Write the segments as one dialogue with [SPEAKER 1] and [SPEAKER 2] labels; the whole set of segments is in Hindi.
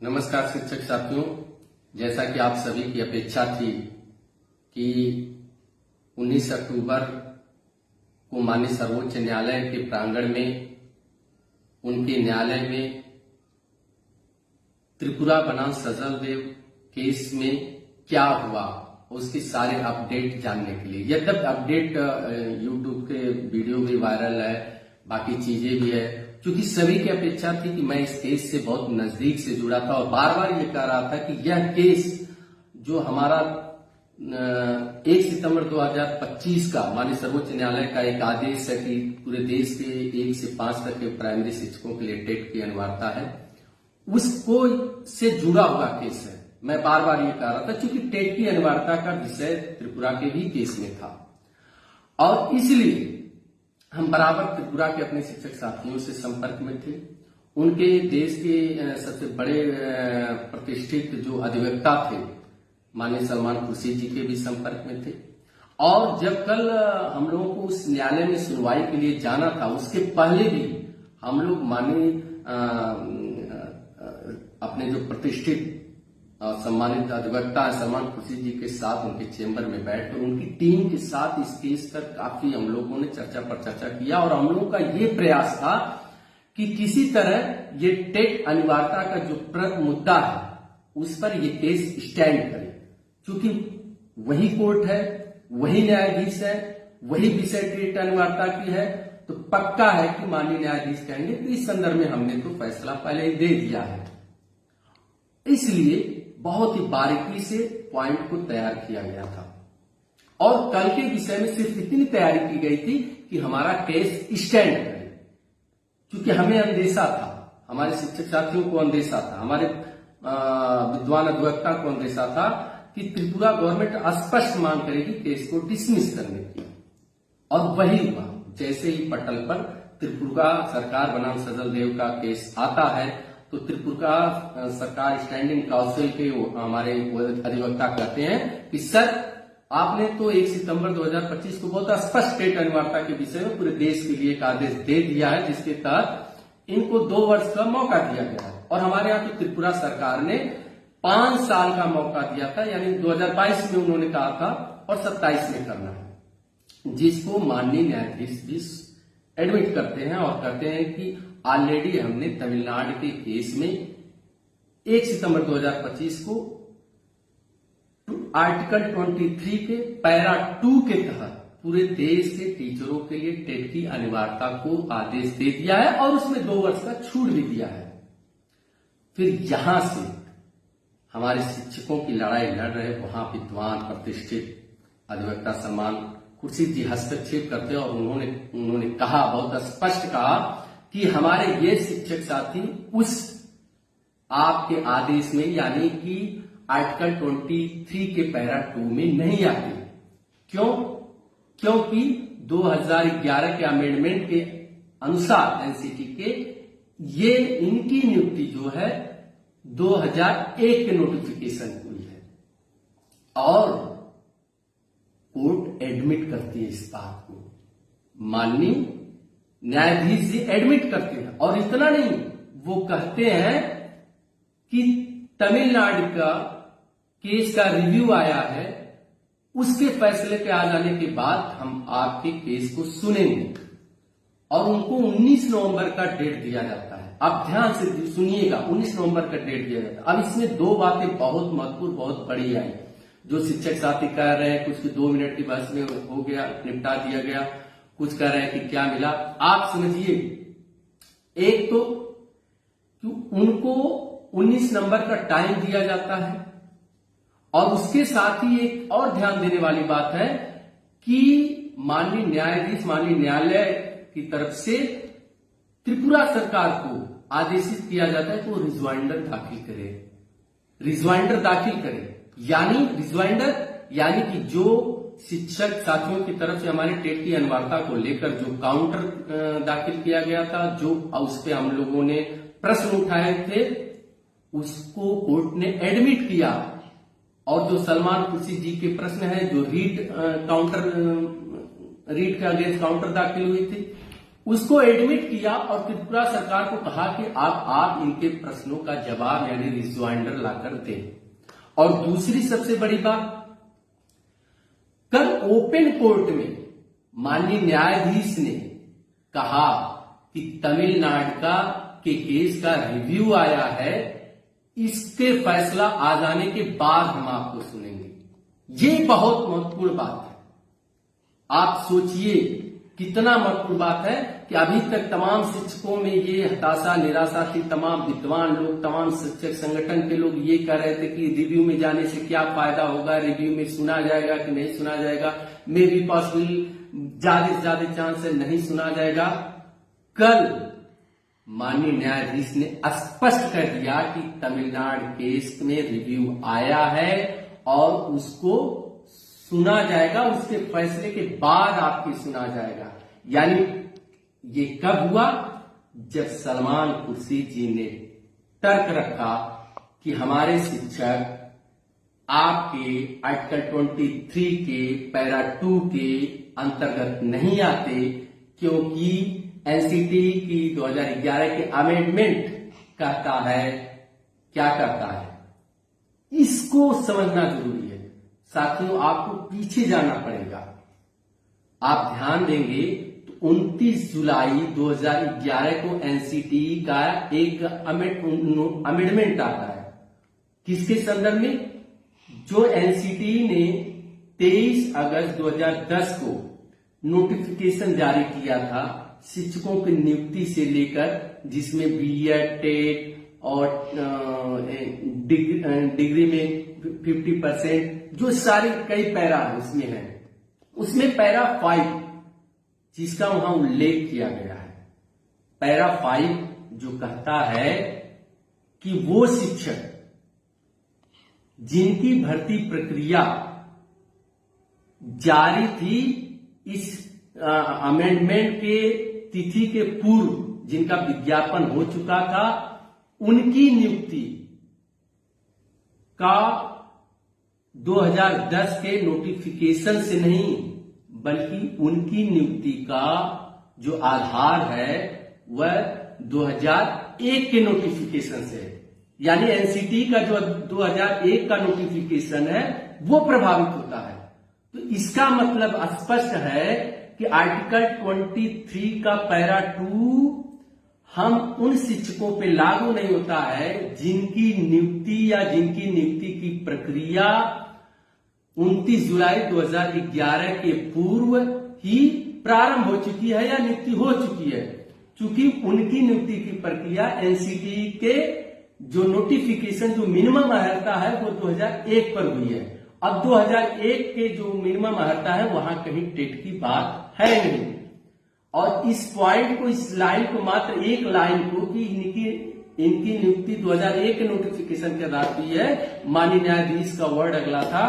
[SPEAKER 1] नमस्कार शिक्षक साथियों, जैसा कि आप सभी की अपेक्षा थी कि 19 अक्टूबर को माननीय सर्वोच्च न्यायालय के प्रांगण में उनके न्यायालय में त्रिपुरा बनाम सजल देव केस में क्या हुआ उसके सारे अपडेट जानने के लिए। यद्यपि अपडेट यूट्यूब के वीडियो भी वायरल है, बाकी चीजें भी है, क्योंकि सभी की अपेक्षा थी कि मैं इस केस से बहुत नजदीक से जुड़ा था और बार बार ये कह रहा था कि यह केस जो हमारा 1 सितंबर 2025 का माननीय सर्वोच्च न्यायालय का एक आदेश है कि पूरे देश के 1 से 5 तक के प्राइमरी शिक्षकों के लिए टेट की अनिवार्यता है, उसको से जुड़ा हुआ केस है। मैं बार बार ये कह रहा था क्योंकि टेट की अनिवार्यता का विषय त्रिपुरा के भी केस में था और इसलिए हम बराबर त्रिपुरा के अपने शिक्षक साथियों से संपर्क में थे। उनके देश के सबसे बड़े प्रतिष्ठित जो अधिवक्ता थे माननीय सलमान खुर्शीद जी के भी संपर्क में थे और जब कल हम लोगों को उस न्यायालय में सुनवाई के लिए जाना था, उसके पहले भी हम लोग माननीय अपने जो प्रतिष्ठित सम्मानित अधिवक्ता है सलमान खुर्शीद जी के साथ उनके चेंबर में बैठकर उनकी टीम के साथ इस केस पर काफी हम लोगों ने चर्चा पर चर्चा किया और हम लोगों का ये प्रयास था कि किसी तरह ये टेट अनिवार्यता का जो मुद्दा है उस पर ये केस स्टैंड करे, क्योंकि वही कोर्ट है, वही न्यायाधीश है, वही विषय टेट अनिवार्यता की है, तो पक्का है कि माननीय न्यायाधीश कहेंगे कि इस संदर्भ में हमने तो फैसला पहले ही दे दिया है। इसलिए बहुत ही बारीकी से पॉइंट को तैयार किया गया था और कल के विषय में सिर्फ इतनी तैयारी की गई थी कि हमारा केस स्टैंड करे, क्योंकि हमें अंदेशा था, हमारे शिक्षक साथियों को अंदेशा था, हमारे विद्वान अधिवक्ता को अंदेशा था कि त्रिपुरा गवर्नमेंट स्पष्ट मांग करेगी केस को डिसमिस करने की और वही हुआ। जैसे ही पटल पर त्रिपुरा सरकार बनाम सजल देव का केस आता है तो त्रिपुरा सरकार स्टैंडिंग काउंसिल के हमारे अधिवक्ता कहते हैं कि सर आपने तो 1 सितंबर 2025 को बहुत स्पष्ट टेट अनिवार्यता के विषय में पूरे देश के लिए एक आदेश दे दिया है, जिसके तहत इनको 2 वर्ष का मौका दिया गया है और हमारे यहाँ तो त्रिपुरा सरकार ने 5 साल का मौका दिया था, यानी 2022 में उन्होंने कहा था और 27 में करना है, जिसको माननीय न्यायाधीश भी एडमिट करते हैं और कहते हैं कि ऑलरेडी हमने तमिलनाडु के केस में 1 सितंबर 2025 को आर्टिकल 23 के पैरा 2 के तहत पूरे देश के टीचरों के लिए टेट की अनिवार्यता को आदेश दे दिया है और उसमें 2 वर्ष का छूट भी दिया है। फिर यहां से हमारे शिक्षकों की लड़ाई लड़ रहे वहां विद्वान प्रतिष्ठित अधिवक्ता सलमान खुर्शीद जी हस्तक्षेप करते और उन्होंने कहा, बहुत स्पष्ट कहा कि हमारे ये शिक्षक साथी उस आपके आदेश में यानी कि आर्टिकल 23 के पैरा 2 में नहीं आते। क्यों? क्योंकि 2011 के अमेंडमेंट के अनुसार एनसीटी के ये इनकी नियुक्ति जो है 2001 के नोटिफिकेशन हुई है और कोर्ट एडमिट करती है इस बात को, माननीय न्यायाधीश जी एडमिट करते हैं और इतना नहीं, वो कहते हैं कि तमिलनाडु का केस का रिव्यू आया है, उसके फैसले के आ जाने के बाद हम आपके केस को सुनेंगे और उनको 19 नवंबर का डेट दिया जाता है। आप ध्यान से सुनिएगा, 19 नवंबर का डेट दिया जाता है। अब इसमें 2 बातें बहुत महत्वपूर्ण बहुत बड़ी आई, जो शिक्षक साथी कह रहे हैं कुछ 2 मिनट की बहस में हो गया, निपटा दिया गया, कुछ कह रहे हैं कि क्या मिला। आप समझिए, एक तो कि उनको 19 नंबर का टाइम दिया जाता है और उसके साथ ही एक और ध्यान देने वाली बात है कि माननीय न्यायाधीश माननीय न्यायालय की तरफ से त्रिपुरा सरकार को आदेशित किया जाता है कि वो रिजवाइंडर दाखिल करे, रिजवाइंडर दाखिल करे, यानी रिजवाइंडर यानी कि जो शिक्षक साथियों की तरफ से हमारे टेट की अनिवार्यता को लेकर जो काउंटर दाखिल किया गया था, जो उस पे हम लोगों ने प्रश्न उठाए थे, उसको कोर्ट ने एडमिट किया और जो सलमान खुर्शीद जी के प्रश्न है जो रीट के अगेंस्ट काउंटर दाखिल हुई थी, उसको एडमिट किया और त्रिपुरा सरकार को कहा कि आप इनके प्रश्नों का जवाब यानी रिजॉइंडर लाकर दें। और दूसरी सबसे बड़ी बात, कल ओपन कोर्ट में माननीय न्यायाधीश ने कहा कि तमिलनाडु के केस का रिव्यू आया है, इसके फैसला आ जाने के बाद हम आपको सुनेंगे। ये बहुत महत्वपूर्ण बात है। आप सोचिए कितना महत्वपूर्ण बात है कि अभी तक तमाम शिक्षकों में ये हताशा निराशा थी, तमाम विद्वान लोग, तमाम शिक्षक संगठन के लोग ये कह रहे थे कि रिव्यू में जाने से क्या फायदा होगा, रिव्यू में सुना जाएगा कि नहीं सुना जाएगा, मे बी पॉसिबल ज्यादा से ज्यादा चांस है नहीं सुना जाएगा। कल माननीय न्यायाधीश ने स्पष्ट कर दिया कि तमिलनाडु केस में रिव्यू आया है और उसको सुना जाएगा, उसके फैसले के बाद आपकी सुना जाएगा। यानी ये कब हुआ? जब सलमान खुर्शीद जी ने तर्क रखा कि हमारे शिक्षक आपके आर्टिकल 23 के पैरा 2 के अंतर्गत नहीं आते, क्योंकि एनसीटी की 2011 के अमेंडमेंट कहता है, क्या करता है, इसको समझना जरूरी है। साथियों, आपको पीछे जाना पड़ेगा। आप ध्यान देंगे तो 29 जुलाई 2011 को एनसीटी का एक अमेंडमेंट आता है। किसके संदर्भ में? जो एनसीटी ने 23 अगस्त 2010 को नोटिफिकेशन जारी किया था शिक्षकों की नियुक्ति से लेकर, जिसमें बीएड, टेट और डिग्री में 50%, जो सारे कई पैरा उसमें है, उसमें पैरा 5 जिसका वहां उल्लेख किया गया है। पैरा 5 जो कहता है कि वो शिक्षक जिनकी भर्ती प्रक्रिया जारी थी इस अमेंडमेंट के तिथि के पूर्व, जिनका विज्ञापन हो चुका था, उनकी नियुक्ति का 2010 के नोटिफिकेशन से नहीं, बल्कि उनकी नियुक्ति का जो आधार है वह 2001 के नोटिफिकेशन से है। यानी एनसीटी का जो 2001 का नोटिफिकेशन है वो प्रभावित होता है। तो इसका मतलब स्पष्ट है कि आर्टिकल 23 का पैरा 2 हम उन शिक्षकों पे लागू नहीं होता है जिनकी नियुक्ति या जिनकी नियुक्ति की प्रक्रिया 29 जुलाई 2011 के पूर्व ही प्रारंभ हो चुकी है या नियुक्ति हो चुकी है। चूंकि उनकी नियुक्ति की प्रक्रिया एनसीटी के जो नोटिफिकेशन जो मिनिमम अर्हता है वो 2001 पर हुई है। अब 2001 के जो मिनिमम अर्हता है वहां कहीं टेट की बात है नहीं। और इस पॉइंट को, इस लाइन को, मात्र एक लाइन को कि इनकी नियुक्ति 2001 के नोटिफिकेशन के आधार पर है, माननीय न्यायाधीश का वर्ड अगला था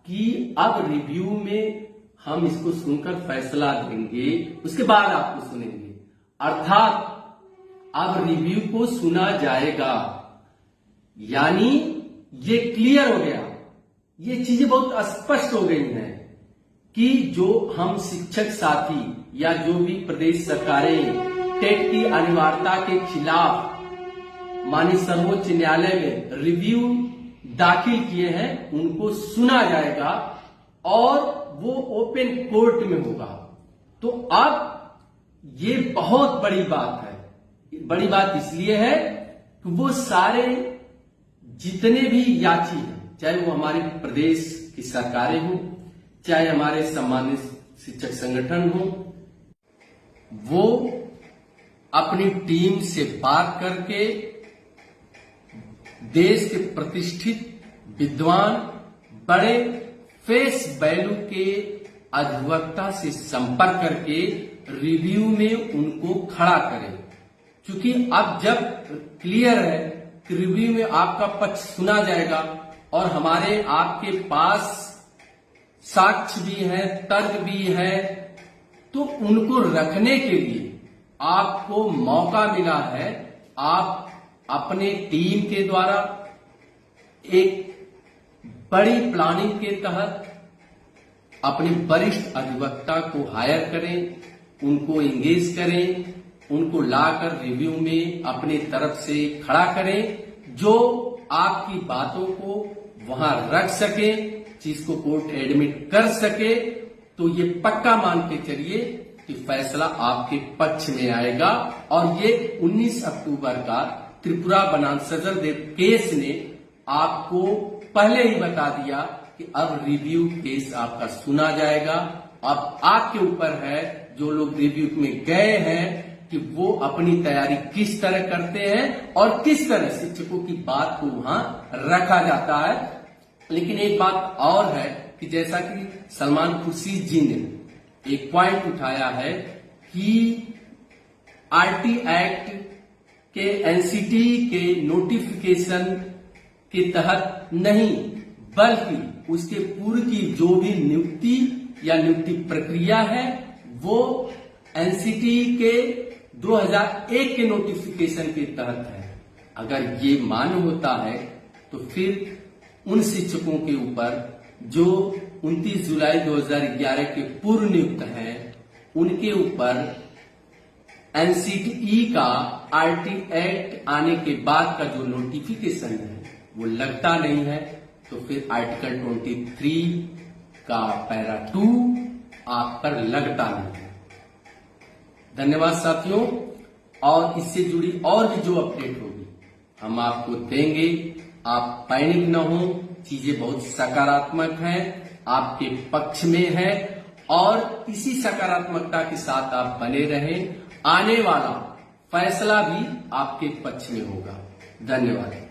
[SPEAKER 1] कि अब रिव्यू में हम इसको सुनकर फैसला देंगे, उसके बाद आपको सुनेंगे। अर्थात अब रिव्यू को सुना जाएगा। यानी ये क्लियर हो गया, ये चीजें बहुत स्पष्ट हो गई हैं कि जो हम शिक्षक साथी या जो भी प्रदेश सरकारें टेट की अनिवार्यता के खिलाफ माननीय सर्वोच्च न्यायालय में रिव्यू दाखिल किए हैं, उनको सुना जाएगा और वो ओपन कोर्ट में होगा। तो अब ये बहुत बड़ी बात है। बड़ी बात इसलिए है कि वो सारे जितने भी याची हैं, चाहे वो हमारे प्रदेश की सरकारें हों, चाहे हमारे सम्मानित शिक्षक संगठन हो, वो अपनी टीम से बात करके देश के प्रतिष्ठित विद्वान बड़े फेस वैल्यू के अधिवक्ता से संपर्क करके रिव्यू में उनको खड़ा करें। क्योंकि अब जब क्लियर है कि रिव्यू में आपका पक्ष सुना जाएगा और हमारे आपके पास साक्ष्य भी है, तर्क भी है, तो उनको रखने के लिए आपको मौका मिला है। आप अपने टीम के द्वारा एक बड़ी प्लानिंग के तहत अपने वरिष्ठ अधिवक्ता को हायर करें, उनको एंगेज करें, उनको लाकर रिव्यू में अपने तरफ से खड़ा करें, जो आपकी बातों को वहां रख सके, चीज को कोर्ट एडमिट कर सके। तो ये पक्का मान के चलिए कि फैसला आपके पक्ष में आएगा। और ये 19 अक्टूबर का त्रिपुरा बनाम सजलदेव केस ने आपको पहले ही बता दिया कि अब रिव्यू केस आपका सुना जाएगा। अब आपके ऊपर है, जो लोग रिव्यू में गए हैं, कि वो अपनी तैयारी किस तरह करते हैं और किस तरह शिक्षकों की बात को वहां रखा जाता है। लेकिन एक बात और है कि जैसा कि सलमान खुर्शीद जी ने एक पॉइंट उठाया है कि आरटी एक्ट के एनसीटी के नोटिफिकेशन के तहत नहीं, बल्कि उसके पूर्व की जो भी नियुक्ति या नियुक्ति प्रक्रिया है वो एनसीटी के 2001 के नोटिफिकेशन के तहत है। अगर ये मान्य होता है तो फिर उन शिक्षकों के ऊपर जो 29 जुलाई 2011 के पूर्व नियुक्त हैं, उनके ऊपर एनसीटी का आरटी एक्ट आने के बाद का जो नोटिफिकेशन है वो लगता नहीं है। तो फिर आर्टिकल 23 का पैरा 2 आप पर लगता नहीं है। धन्यवाद साथियों। और इससे जुड़ी और भी जो अपडेट होगी हम आपको देंगे। आप पैनिक न हो, चीजें बहुत सकारात्मक हैं, आपके पक्ष में है और इसी सकारात्मकता के साथ आप बने रहें। आने वाला फैसला भी आपके पक्ष में होगा। धन्यवाद।